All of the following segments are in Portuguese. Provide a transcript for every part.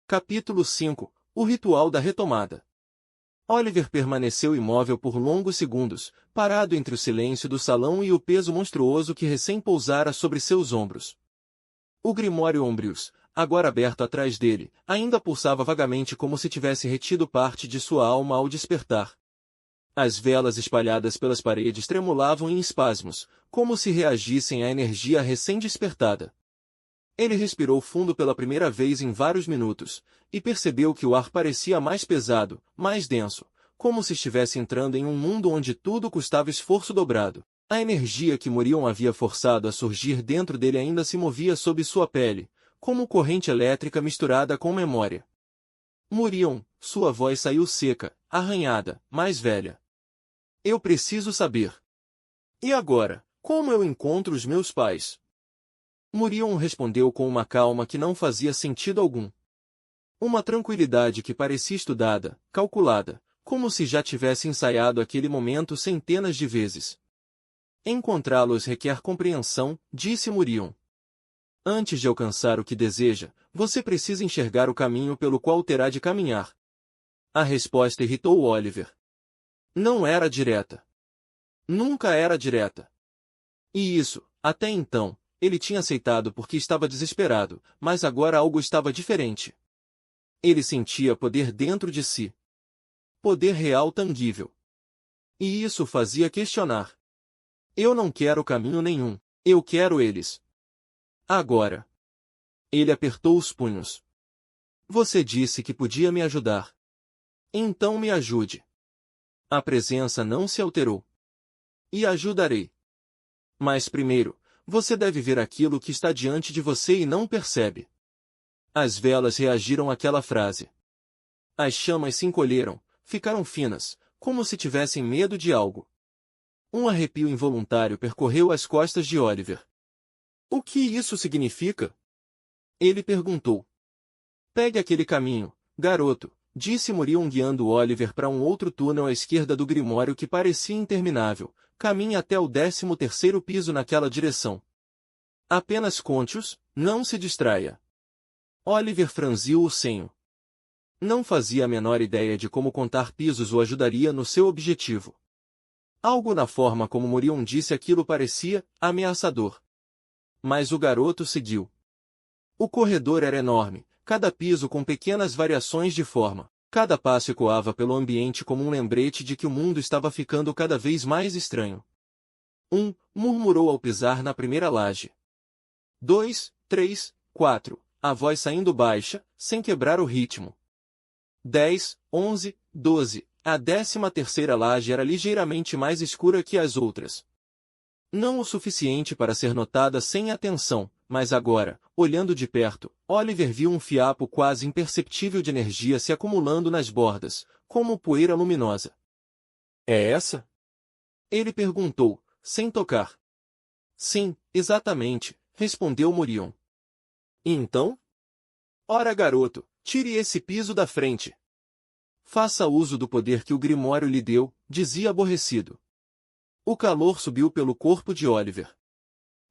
Capítulo 5 – O ritual da retomada. Oliver permaneceu imóvel por longos segundos, parado entre o silêncio do salão e o peso monstruoso que recém pousara sobre seus ombros. O Grimório Ombrius, agora aberto atrás dele, ainda pulsava vagamente como se tivesse retido parte de sua alma ao despertar. As velas espalhadas pelas paredes tremulavam em espasmos, como se reagissem à energia recém-despertada. Ele respirou fundo pela primeira vez em vários minutos, e percebeu que o ar parecia mais pesado, mais denso, como se estivesse entrando em um mundo onde tudo custava esforço dobrado. A energia que Morion havia forçado a surgir dentro dele ainda se movia sob sua pele, como corrente elétrica misturada com memória. Morion, sua voz saiu seca, arranhada, mais velha. Eu preciso saber. E agora, como eu encontro os meus pais? Morion respondeu com uma calma que não fazia sentido algum. Uma tranquilidade que parecia estudada, calculada, como se já tivesse ensaiado aquele momento centenas de vezes. Encontrá-los requer compreensão, disse Morion. Antes de alcançar o que deseja, você precisa enxergar o caminho pelo qual terá de caminhar. A resposta irritou Oliver. Não era direta. Nunca era direta. E isso, até então, ele tinha aceitado porque estava desesperado, mas agora algo estava diferente. Ele sentia poder dentro de si. Poder real tangível. E isso o fazia questionar. Eu não quero caminho nenhum, eu quero eles. Agora. Ele apertou os punhos. Você disse que podia me ajudar. Então me ajude. A presença não se alterou. E ajudarei. Mas primeiro, você deve ver aquilo que está diante de você e não percebe. As velas reagiram àquela frase. As chamas se encolheram, ficaram finas, como se tivessem medo de algo. Um arrepio involuntário percorreu as costas de Oliver. O que isso significa? Ele perguntou. Pegue aquele caminho, garoto, disse Morion guiando Oliver para um outro túnel à esquerda do Grimório que parecia interminável. Caminhe até o 13º piso naquela direção. Apenas conte-os, não se distraia. Oliver franziu o senho. Não fazia a menor ideia de como contar pisos o ajudaria no seu objetivo. Algo na forma como Morion disse aquilo parecia ameaçador. Mas o garoto seguiu. O corredor era enorme, cada piso com pequenas variações de forma. Cada passo ecoava pelo ambiente como um lembrete de que o mundo estava ficando cada vez mais estranho. Murmurou ao pisar na primeira laje. 2, 3, 4, a voz saindo baixa, sem quebrar o ritmo. 10, 11, 12, a 13ª laje era ligeiramente mais escura que as outras. Não o suficiente para ser notada sem atenção, mas agora, olhando de perto, Oliver viu um fiapo quase imperceptível de energia se acumulando nas bordas, como poeira luminosa. É essa? Ele perguntou, sem tocar. Sim, exatamente, respondeu Morion. E então? Ora, garoto, tire esse piso da frente. Faça uso do poder que o Grimório lhe deu, dizia aborrecido. O calor subiu pelo corpo de Oliver.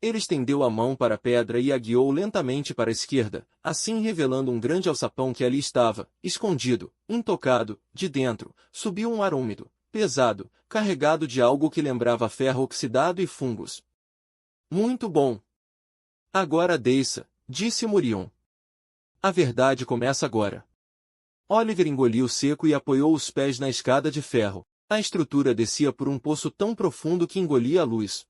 Ele estendeu a mão para a pedra e a guiou lentamente para a esquerda, assim revelando um grande alçapão que ali estava, escondido, intocado, de dentro, subiu um ar úmido, pesado, carregado de algo que lembrava ferro oxidado e fungos. Muito bom. Agora desça, disse Morion. A verdade começa agora. Oliver engoliu seco e apoiou os pés na escada de ferro. A estrutura descia por um poço tão profundo que engolia a luz.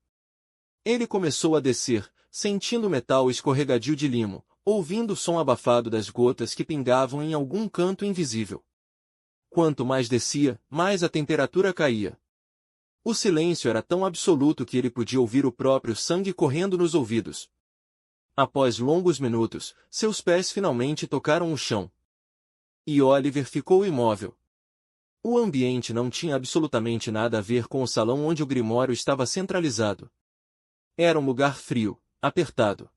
Ele começou a descer, sentindo o metal escorregadio de limo, ouvindo o som abafado das gotas que pingavam em algum canto invisível. Quanto mais descia, mais a temperatura caía. O silêncio era tão absoluto que ele podia ouvir o próprio sangue correndo nos ouvidos. Após longos minutos, seus pés finalmente tocaram o chão. E Oliver ficou imóvel. O ambiente não tinha absolutamente nada a ver com o salão onde o Grimório estava centralizado. Era um lugar frio, apertado.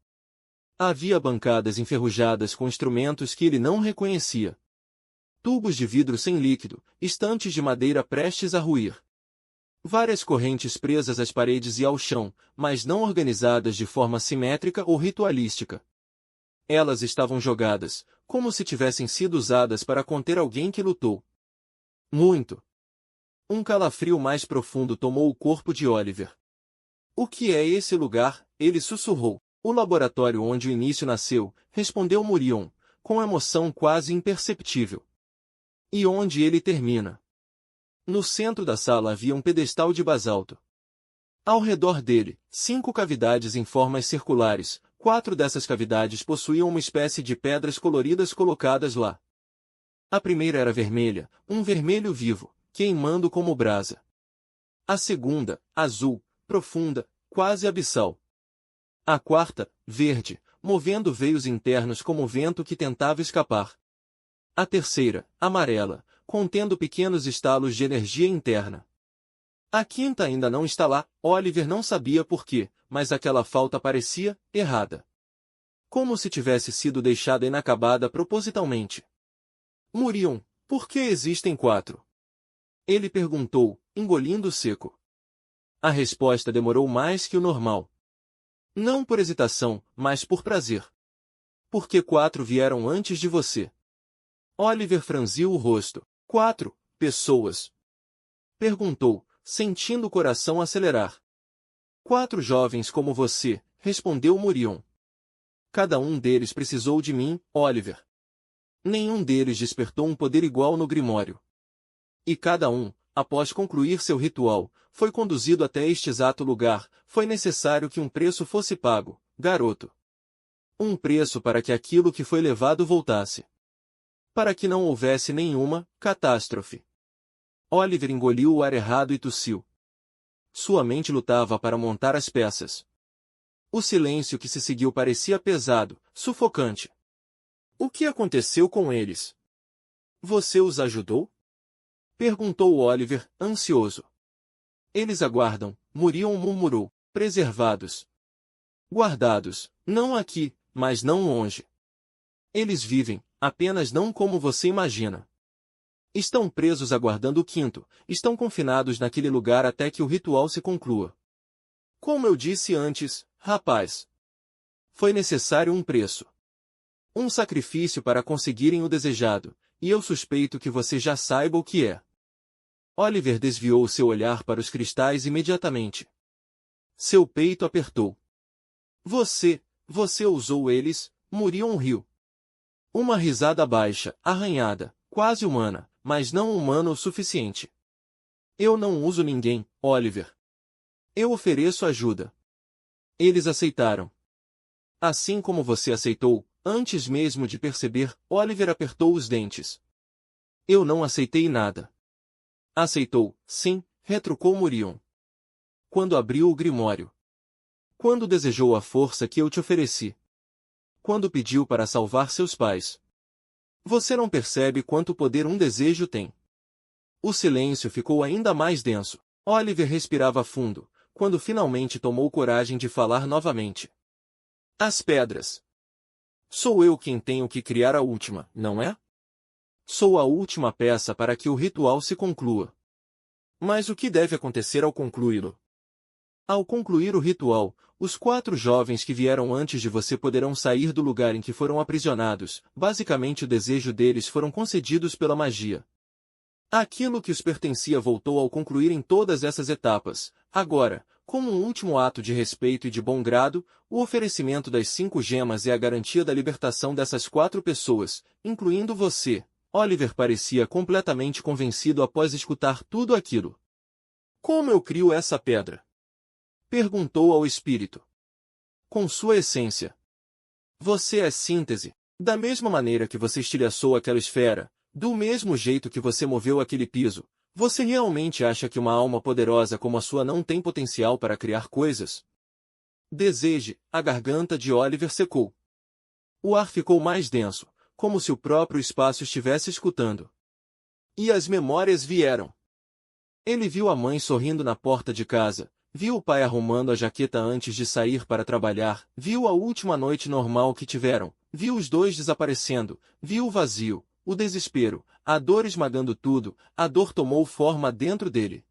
Havia bancadas enferrujadas com instrumentos que ele não reconhecia. Tubos de vidro sem líquido, estantes de madeira prestes a ruir. Várias correntes presas às paredes e ao chão, mas não organizadas de forma simétrica ou ritualística. Elas estavam jogadas, como se tivessem sido usadas para conter alguém que lutou muito. Um calafrio mais profundo tomou o corpo de Oliver. O que é esse lugar? Ele sussurrou. O laboratório onde o início nasceu, respondeu Murion, com emoção quase imperceptível. E onde ele termina? No centro da sala havia um pedestal de basalto. Ao redor dele, 5 cavidades em formas circulares. 4 dessas cavidades possuíam uma espécie de pedras coloridas colocadas lá. A primeira era vermelha, um vermelho vivo, queimando como brasa. A segunda, azul, profunda, quase abissal. A quarta, verde, movendo veios internos como o vento que tentava escapar. A terceira, amarela, contendo pequenos estalos de energia interna. A quinta ainda não está lá. Oliver não sabia por quê, mas aquela falta parecia errada. Como se tivesse sido deixada inacabada propositalmente. Murion, por que existem 4? Ele perguntou, engolindo seco. A resposta demorou mais que o normal. Não por hesitação, mas por prazer. Porque 4 vieram antes de você. Oliver franziu o rosto. 4 pessoas? Perguntou, sentindo o coração acelerar. 4 jovens como você, respondeu Murion. Cada um deles precisou de mim, Oliver. Nenhum deles despertou um poder igual no Grimório. E cada um, após concluir seu ritual, foi conduzido até este exato lugar. Foi necessário que um preço fosse pago, garoto. Um preço para que aquilo que foi levado voltasse. Para que não houvesse nenhuma catástrofe. Oliver engoliu o ar errado e tossiu. Sua mente lutava para montar as peças. O silêncio que se seguiu parecia pesado, sufocante. O que aconteceu com eles? Você os ajudou? Perguntou Oliver, ansioso. Eles aguardam, Murion murmurou, preservados. Guardados, não aqui, mas não longe. Eles vivem, apenas não como você imagina. Estão presos aguardando o 5º, estão confinados naquele lugar até que o ritual se conclua. Como eu disse antes, rapaz. Foi necessário um preço. Um sacrifício para conseguirem o desejado, e eu suspeito que você já saiba o que é. Oliver desviou seu olhar para os cristais imediatamente. Seu peito apertou. Você usou eles, Murion riu. Uma risada baixa, arranhada, quase humana, mas não humana o suficiente. Eu não uso ninguém, Oliver. Eu ofereço ajuda. Eles aceitaram. Assim como você aceitou, antes mesmo de perceber, Oliver apertou os dentes. Eu não aceitei nada. Aceitou, sim, retrucou Murion. Quando abriu o Grimório. Quando desejou a força que eu te ofereci. Quando pediu para salvar seus pais. Você não percebe quanto poder um desejo tem. O silêncio ficou ainda mais denso. Oliver respirava fundo, quando finalmente tomou coragem de falar novamente. As pedras. Sou eu quem tenho que criar a última, não é? Sou a última peça para que o ritual se conclua. Mas o que deve acontecer ao concluí-lo? Ao concluir o ritual, os 4 jovens que vieram antes de você poderão sair do lugar em que foram aprisionados. Basicamente o desejo deles foram concedidos pela magia. Aquilo que os pertencia voltou ao concluírem todas essas etapas. Agora, como um último ato de respeito e de bom grado, o oferecimento das 5 gemas é a garantia da libertação dessas 4 pessoas, incluindo você. Oliver parecia completamente convencido após escutar tudo aquilo. Como eu crio essa pedra? Perguntou ao espírito. Com sua essência. Você é síntese. Da mesma maneira que você estilhaçou aquela esfera, do mesmo jeito que você moveu aquele piso, você realmente acha que uma alma poderosa como a sua não tem potencial para criar coisas? Deseje, a garganta de Oliver secou. O ar ficou mais denso, como se o próprio espaço estivesse escutando. E as memórias vieram. Ele viu a mãe sorrindo na porta de casa, viu o pai arrumando a jaqueta antes de sair para trabalhar, viu a última noite normal que tiveram, viu os 2 desaparecendo, viu o vazio, o desespero, a dor esmagando tudo. A dor tomou forma dentro dele.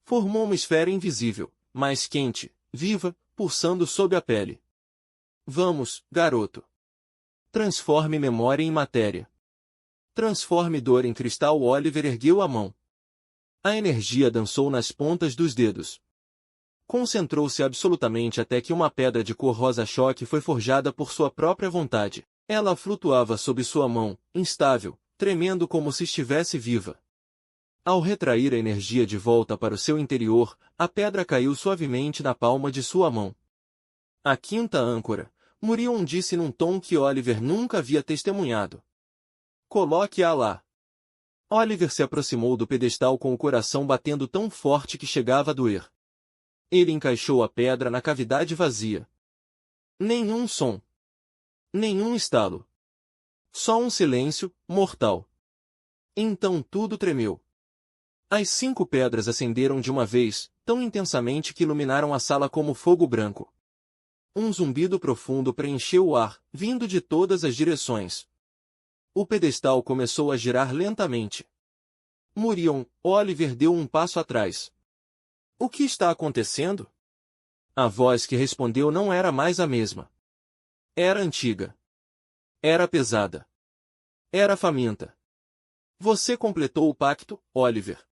Formou uma esfera invisível, mais quente, viva, pulsando sob a pele. Vamos, garoto. Transforme memória em matéria. Transforme dor em cristal. Oliver ergueu a mão. A energia dançou nas pontas dos dedos. Concentrou-se absolutamente até que uma pedra de cor rosa-choque foi forjada por sua própria vontade. Ela flutuava sob sua mão, instável, tremendo como se estivesse viva. Ao retrair a energia de volta para o seu interior, a pedra caiu suavemente na palma de sua mão. A quinta âncora, Murion disse num tom que Oliver nunca havia testemunhado. Coloque-a lá. Oliver se aproximou do pedestal com o coração batendo tão forte que chegava a doer. Ele encaixou a pedra na cavidade vazia. Nenhum som. Nenhum estalo. Só um silêncio, mortal. Então tudo tremeu. As 5 pedras acenderam de uma vez, tão intensamente que iluminaram a sala como fogo branco. Um zumbido profundo preencheu o ar, vindo de todas as direções. O pedestal começou a girar lentamente. Murion, Oliver deu um passo atrás. O que está acontecendo? A voz que respondeu não era mais a mesma. Era antiga. Era pesada. Era faminta. Você completou o pacto, Oliver.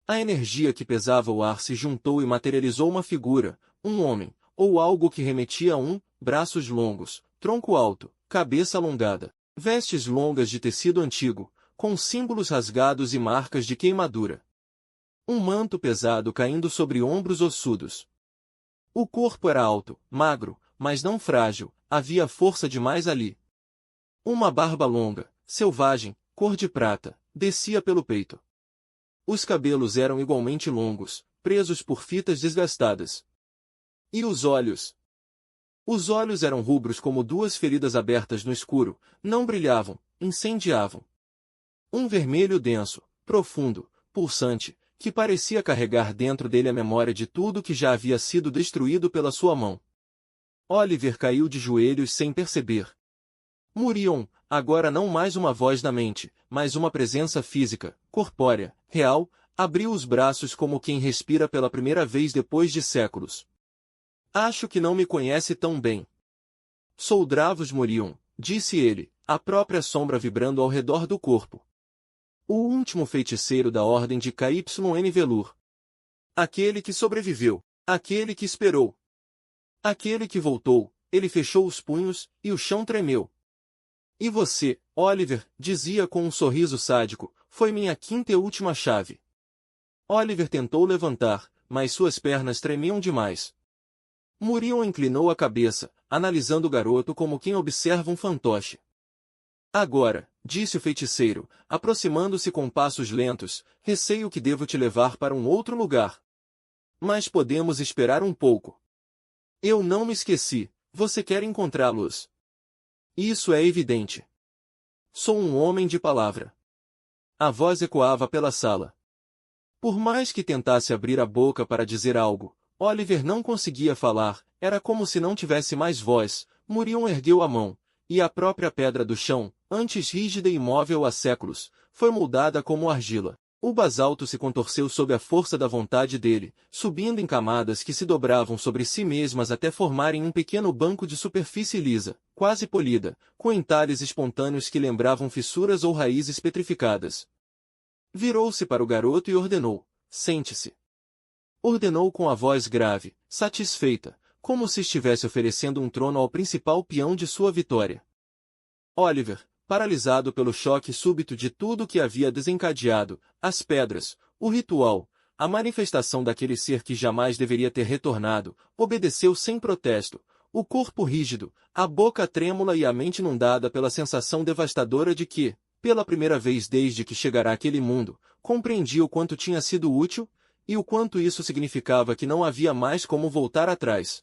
A energia que pesava o ar se juntou e materializou uma figura, um homem, ou algo que remetia a braços longos, tronco alto, cabeça alongada, vestes longas de tecido antigo, com símbolos rasgados e marcas de queimadura. Um manto pesado caindo sobre ombros ossudos. O corpo era alto, magro, mas não frágil, havia força demais ali. Uma barba longa, selvagem, cor de prata, descia pelo peito. Os cabelos eram igualmente longos, presos por fitas desgastadas. E os olhos? Os olhos eram rubros como 2 feridas abertas no escuro, não brilhavam, incendiavam. Um vermelho denso, profundo, pulsante, que parecia carregar dentro dele a memória de tudo que já havia sido destruído pela sua mão. Oliver caiu de joelhos sem perceber. Murion, agora não mais uma voz na mente, mas uma presença física, corpórea, real, abriu os braços como quem respira pela primeira vez depois de séculos. Acho que não me conhece tão bem. Sou Dravos Murion, disse ele, a própria sombra vibrando ao redor do corpo. O último feiticeiro da ordem de KYN Velur. Aquele que sobreviveu. Aquele que esperou. Aquele que voltou. Ele fechou os punhos, e o chão tremeu. E você, Oliver, dizia com um sorriso sádico, foi minha quinta e última chave. Oliver tentou levantar, mas suas pernas tremiam demais. Murion inclinou a cabeça, analisando o garoto como quem observa um fantoche. Agora, disse o feiticeiro, aproximando-se com passos lentos, receio que devo te levar para um outro lugar. Mas podemos esperar um pouco. Eu não me esqueci, você quer encontrá-los. Isso é evidente. Sou um homem de palavra. A voz ecoava pela sala. Por mais que tentasse abrir a boca para dizer algo, Oliver não conseguia falar, era como se não tivesse mais voz. Murion ergueu a mão, e a própria pedra do chão, antes rígida e imóvel há séculos, foi moldada como argila. O basalto se contorceu sob a força da vontade dele, subindo em camadas que se dobravam sobre si mesmas até formarem um pequeno banco de superfície lisa, quase polida, com entalhes espontâneos que lembravam fissuras ou raízes petrificadas. Virou-se para o garoto e ordenou: sente-se. Ordenou com a voz grave, satisfeita, como se estivesse oferecendo um trono ao principal peão de sua vitória. Oliver, paralisado pelo choque súbito de tudo que havia desencadeado, as pedras, o ritual, a manifestação daquele ser que jamais deveria ter retornado, obedeceu sem protesto, o corpo rígido, a boca trêmula e a mente inundada pela sensação devastadora de que, pela primeira vez desde que chegara àquele mundo, compreendia o quanto tinha sido útil, e o quanto isso significava que não havia mais como voltar atrás.